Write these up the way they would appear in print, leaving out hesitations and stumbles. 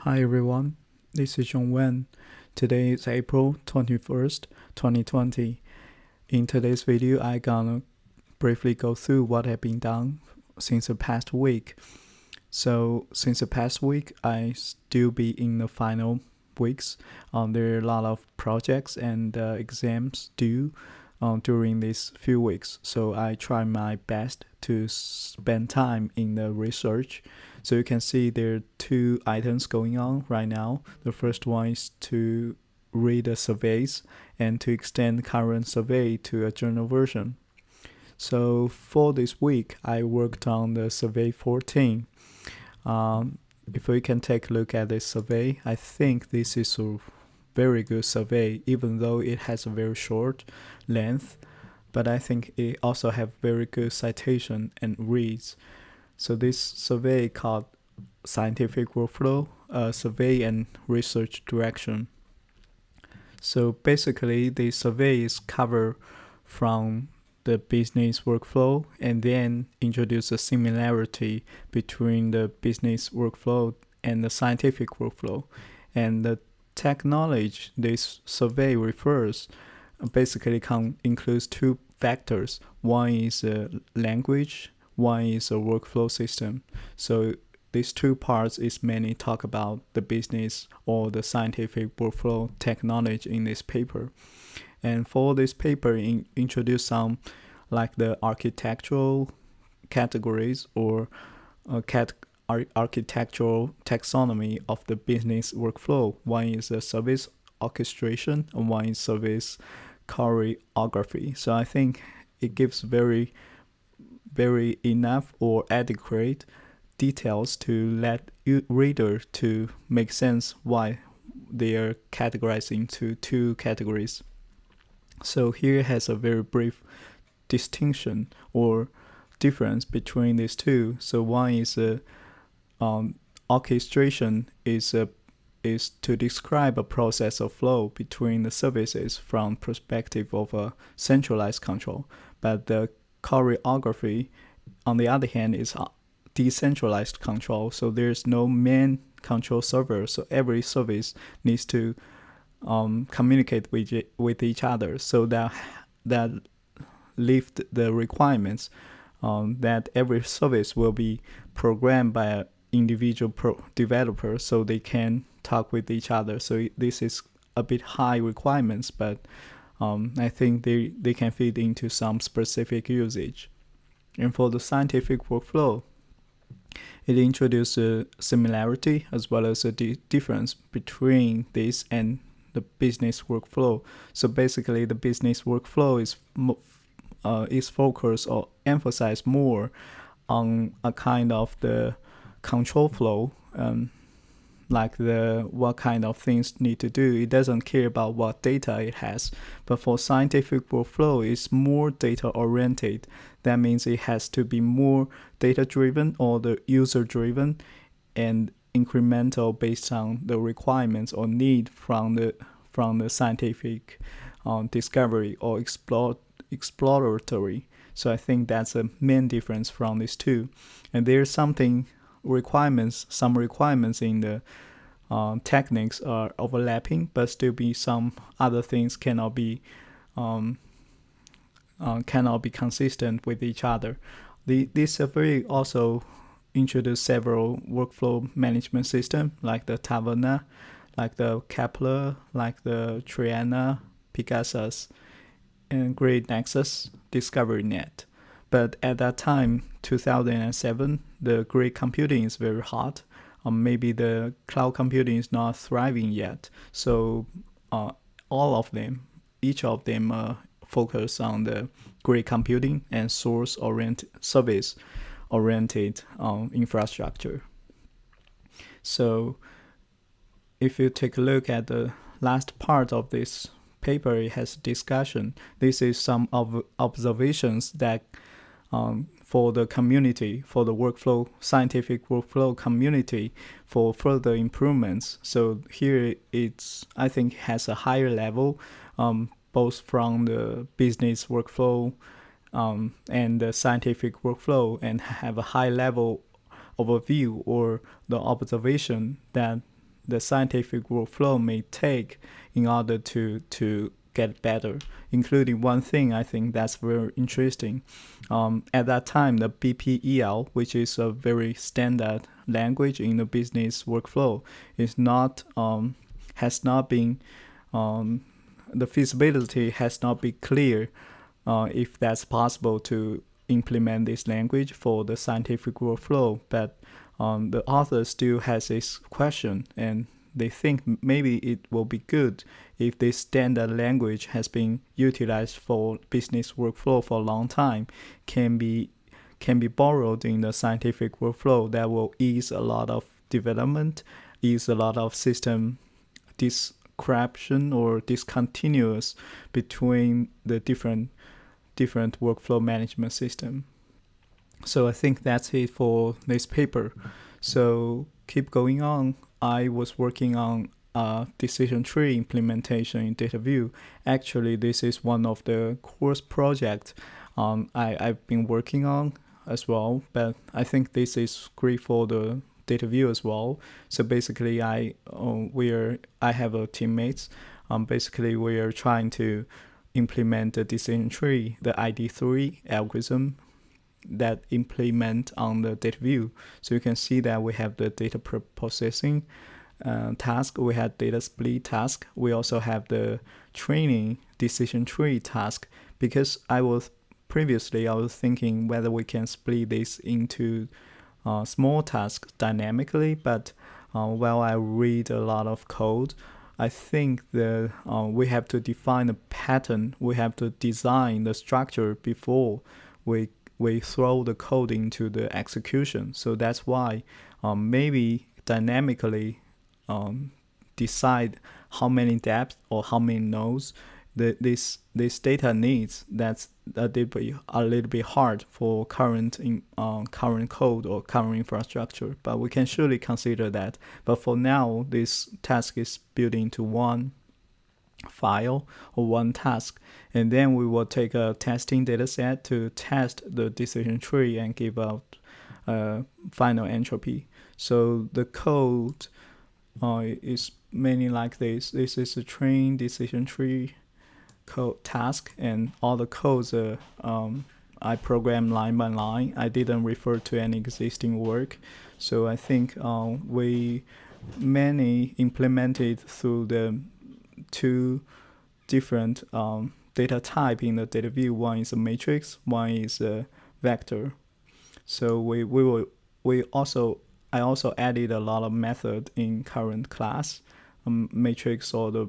Hi everyone, this is John Wen. Today is April 21st, 2020. In today's video, I gonna briefly go through what have been done since the past week. So since the past week, I still be in the final weeks. There are a lot of projects and exams due during these few weeks. So I try my best to spend time in the research. So you can see there are two items going on right now. The first one is to read the surveys and to extend current survey to a journal version. So for this week, I worked on the survey 14. If we can take a look at this survey, I think this is a very good survey, even though it has a very short length, but I think it also have very good citation and reads. So this survey called Scientific Workflow, Survey and Research Direction. So basically, the survey is covered from the business workflow and then introduce a similarity between the business workflow and the scientific workflow. And the technology this survey refers basically includes two factors. One is language, one is a workflow system. So these two parts is mainly talk about the business or the scientific workflow technology in this paper. And for this paper, introduce some like the architectural categories or architectural taxonomy of the business workflow. One is a service orchestration and one is service choreography. So I think it gives very enough or adequate details to let reader to make sense why they are categorized into two categories. So here has a very brief distinction or difference between these two. So one is orchestration is to describe a process of flow between the services from perspective of a centralized control. But the choreography, on the other hand, is decentralized control. So there's no main control server. So every service needs to communicate with each other. So that lift the requirements that every service will be programmed by an individual developer so they can talk with each other. So this is a bit high requirements, but I think they can fit into some specific usage. And for the scientific workflow, it introduces a similarity as well as a difference between this and the business workflow. So basically, the business workflow is focused or emphasized more on a kind of the control flow, like what kind of things need to do. It doesn't care about what data it has. But for scientific workflow, it's more data oriented. That means it has to be more data driven or the user driven and incremental based on the requirements or need from the scientific discovery or exploratory. So I think that's a main difference from these two. And there's some requirements in the techniques are overlapping, but still be some other things cannot be consistent with each other. This survey also introduced several workflow management systems like the Taverna, like the Kepler, like the Triana, Pegasus, and Grid Nexus, DiscoveryNet. But at that time, 2007, the grid computing is very hot. Maybe the cloud computing is not thriving yet. So each of them focus on the grid computing and service-oriented infrastructure. So if you take a look at the last part of this paper, it has discussion. This is some of observations that for the community, for the scientific workflow community, for further improvements. So here I think has a higher level, both from the business workflow and the scientific workflow, and have a high level overview or the observation that the scientific workflow may take in order to get better, including one thing I think that's very interesting. At that time, the BPEL, which is a very standard language in the business workflow, has not been the feasibility has not been clear if that's possible to implement this language for the scientific workflow. But the author still has this question, and they think maybe it will be good if this standard language has been utilized for business workflow for a long time, can be borrowed in the scientific workflow. That will ease a lot of development, ease a lot of system description or discontinuous between the different workflow management system. So I think that's it for this paper. So keep going on. I was working on decision tree implementation in DataView. Actually, this is one of the course projects I've been working on as well, but I think this is great for the DataView as well. So basically, I have a teammates. Basically, we are trying to implement the decision tree, the ID3 algorithm that implement on the DataView. So you can see that we have the data processing task, we have data split task, we also have the training decision tree task. Because I was thinking whether we can split this into small tasks dynamically, but while I read a lot of code, I think that we have to define a pattern, we have to design the structure before we throw the code into the execution. So that's why maybe dynamically decide how many depths or how many nodes this data needs. That's a little bit hard for current code or current infrastructure, but we can surely consider that. But for now, this task is built into one file or one task, and then we will take a testing data set to test the decision tree and give out final entropy. So the code is mainly like this. This is a train decision tree code task, and all the codes I programmed line by line. I didn't refer to any existing work. So I think we mainly implemented through the two different data type in the data view. One is a matrix, one is a vector. So I also added a lot of method in current class, matrix or the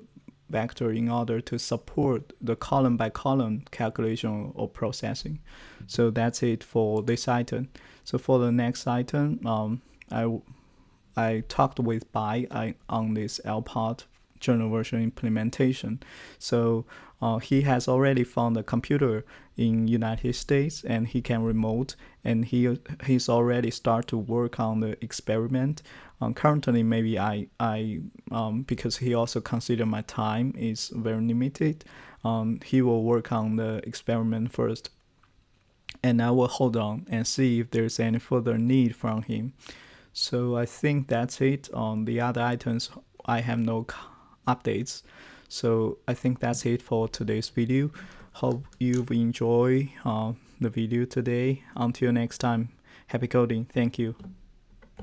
vector, in order to support the column by column calculation or processing. So that's it for this item. So for the next item, I talked with Bai on this LPOT journal version implementation. So he has already found a computer in United States, and he can remote, and he's already start to work on the experiment. Currently, maybe I because he also consider my time is very limited, he will work on the experiment first, and I will hold on and see if there's any further need from him. So I think that's it. On the other items, I have no updates. So I think that's it for today's video. Hope you've enjoyed the video today. Until next time, happy coding. Thank you.